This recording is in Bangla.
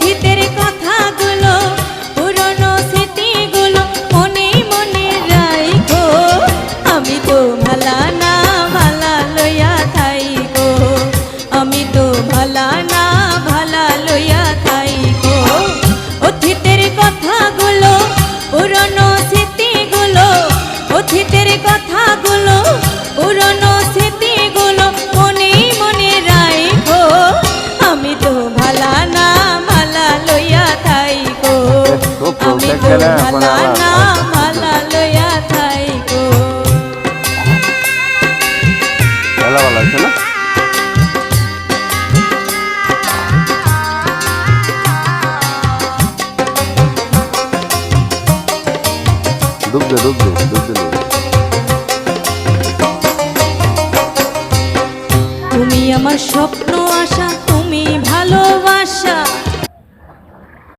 অতীতের কথাগুলো পুরনো স্মৃতিগুলো মনে মনে রাখো। আমি তো ভালা না ভালা লইয়া থাইকো, আমি তো ভালা না ভালা লইয়া থাইকো। অতীতের কথাগুলো পুরনো স্মৃতিগুলো, অতীতের কথাগুলো পুরনো স্মৃতিগুলো মনে মনে রাখো। আমি তো ভালা না ভালা লইয়া থাইকো, আমি তো ভালা না ভালা লইয়া থাইকো। ভালো ভালো আছে না? ডুব দে ডুব দে ডুব দে। তুমি আমার স্বপ্ন আশা